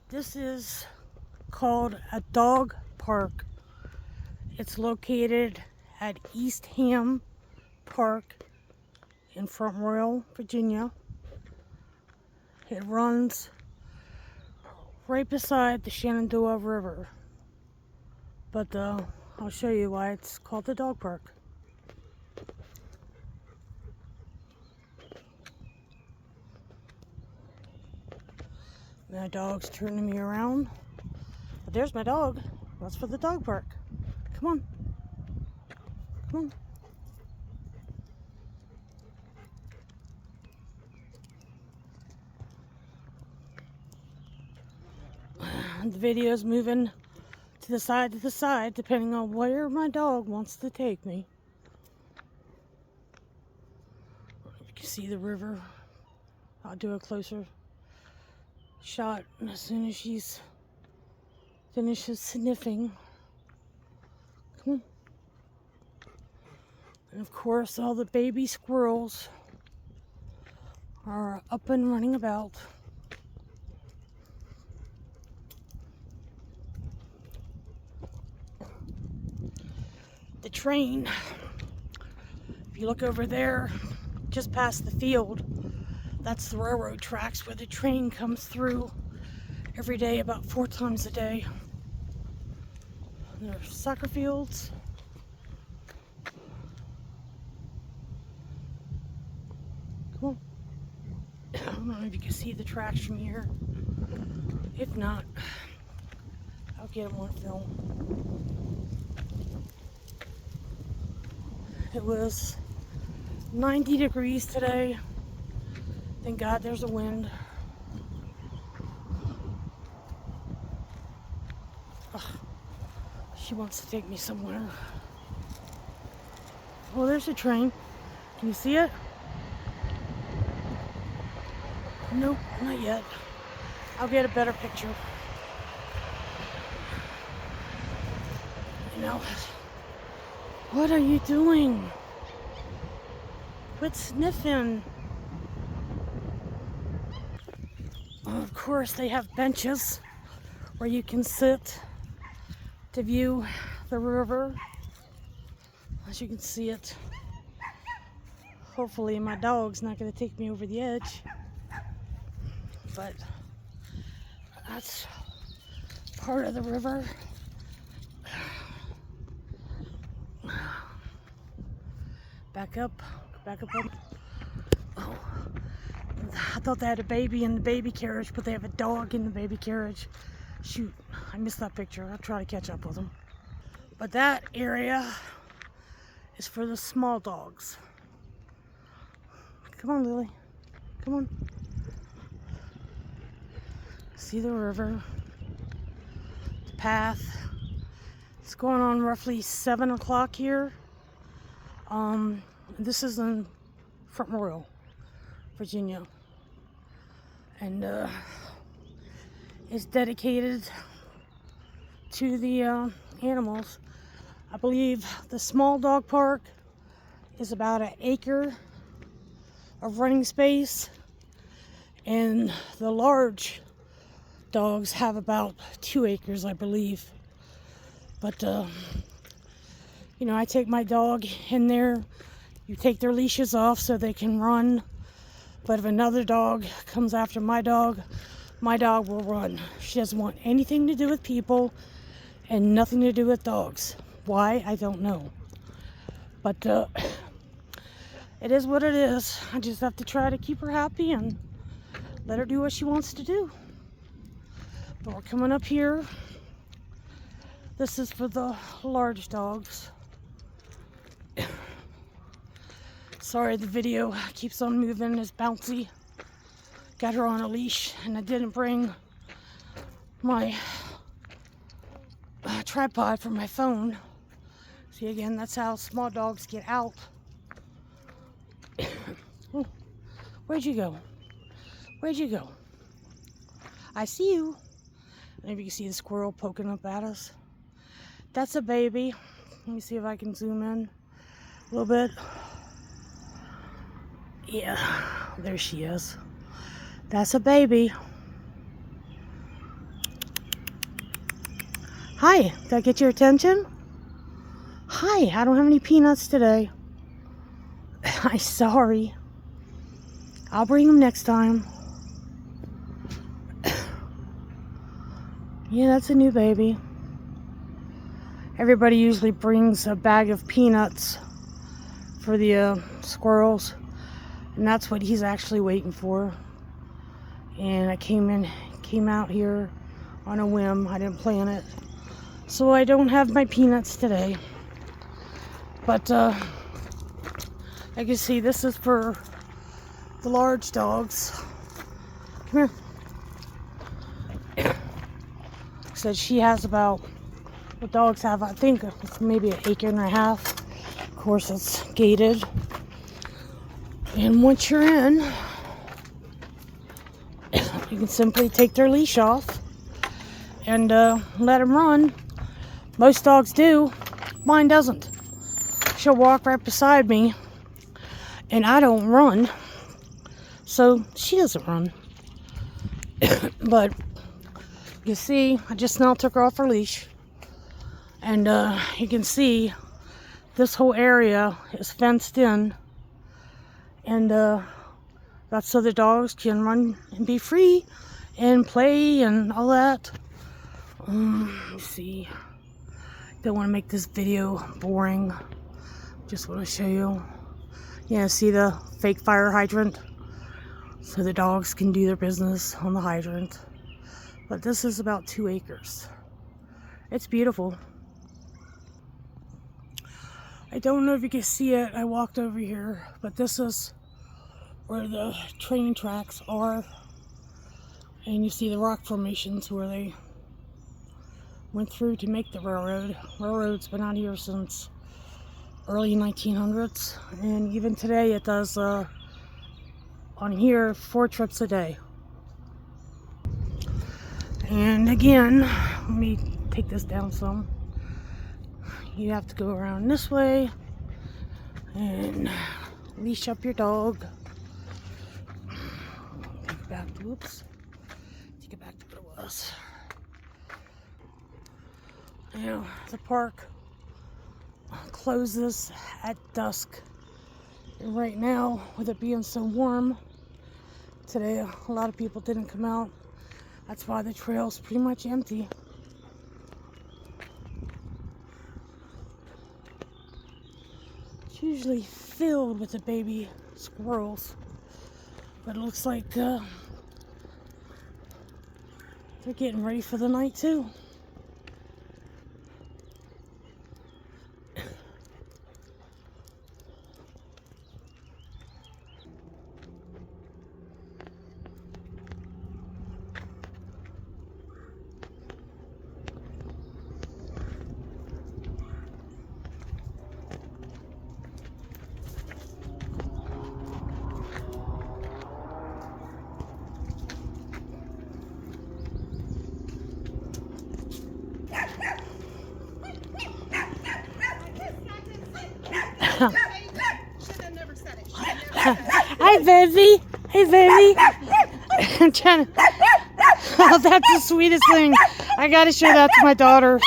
This is called a dog park. It's located at Eastham Park in Front Royal, Virginia. It runs right beside the Shenandoah River. But I'll show you why it's called the dog park. My dog's turning me around. But there's my dog. That's for the dog park. Come on. Come on. The video's moving to the side, depending on where my dog wants to take me. You can see the river. I'll do a closer shot as soon as she's finishes sniffing. Come on. And of course, all the baby squirrels are up and running about. The train, if you look over there, just past the field, that's the railroad tracks where the train comes through every day, about 4 times a day. And there's soccer fields. Come on. I don't know if you can see the tracks from here. If not, I'll get them on film. It was 90 degrees today. Thank God there's a wind. Ugh, she wants to take me somewhere. Well, there's a train. Can you see it? Nope, not yet. I'll get a better picture. You know, what are you doing? Quit sniffing. Of course, they have benches where you can sit to view the river. As you can see it. Hopefully my dog's not going to take me over the edge. But that's part of the river. Back up on. Oh, I thought they had a baby in the baby carriage, but they have a dog in the baby carriage. Shoot, I missed that picture. I'll try to catch up with them. But that area is for the small dogs. Come on, Lily. Come on. See the river, the path. It's going on roughly 7 o'clock here. This is in Front Royal, Virginia, and it's dedicated to the animals. I believe the small dog park is about an acre of running space, and the large dogs have about 2 acres, I believe. But you know, I take my dog in there. You take their leashes off so they can run. But if another dog comes after my dog will run. She doesn't want anything to do with people and nothing to do with dogs. Why? I don't know. But it is what it is. I just have to try to keep her happy and let her do what she wants to do. But we're coming up here. This is for the large dogs. Sorry, the video keeps on moving, it's bouncy. Got her on a leash, and I didn't bring my tripod for my phone. See, again, that's how small dogs get out. Oh, where'd you go? Where'd you go? I see you. Maybe you can see the squirrel poking up at us. That's a baby. Let me see if I can zoom in a little bit. Yeah, there she is. That's a baby. Hi, did I get your attention? Hi, I don't have any peanuts today. I'm sorry. I'll bring them next time. Yeah, that's a new baby. Everybody usually brings a bag of peanuts for the squirrels, and that's what he's actually waiting for. And I came out here on a whim. I didn't plan it, so I don't have my peanuts today. But like you see, this is for the large dogs. Come here. Said she has about, the dogs have, I think it's maybe an acre and a half. Of course, it's gated. And once you're in, you can simply take their leash off and let them run. Most dogs do. Mine doesn't. She'll walk right beside me, and I don't run, so she doesn't run. But you see, I just now took her off her leash, and you can see this whole area is fenced in, and that's so the dogs can run and be free and play and all that. Let me see. Don't want to make this video boring. Just want to show you. Yeah, see the fake fire hydrant? So the dogs can do their business on the hydrant. But this is about 2 acres. It's beautiful. I don't know if you can see it. I walked over here, but this is where the train tracks are. And you see the rock formations where they went through to make the railroad. Railroad's been out here since early 1900s, and even today it does on here 4 trips a day. And again, let me take this down some. You have to go around this way and leash up your dog. Take it back to, whoops. Take it back to what it was. Now, the park closes at dusk. And right now, with it being so warm, today a lot of people didn't come out. That's why the trail's pretty much empty. It's usually filled with the baby squirrels, but it looks like they're getting ready for the night too. Hi, baby. Hey, baby. I'm trying to. Oh, that's the sweetest thing. I gotta show that to my daughter.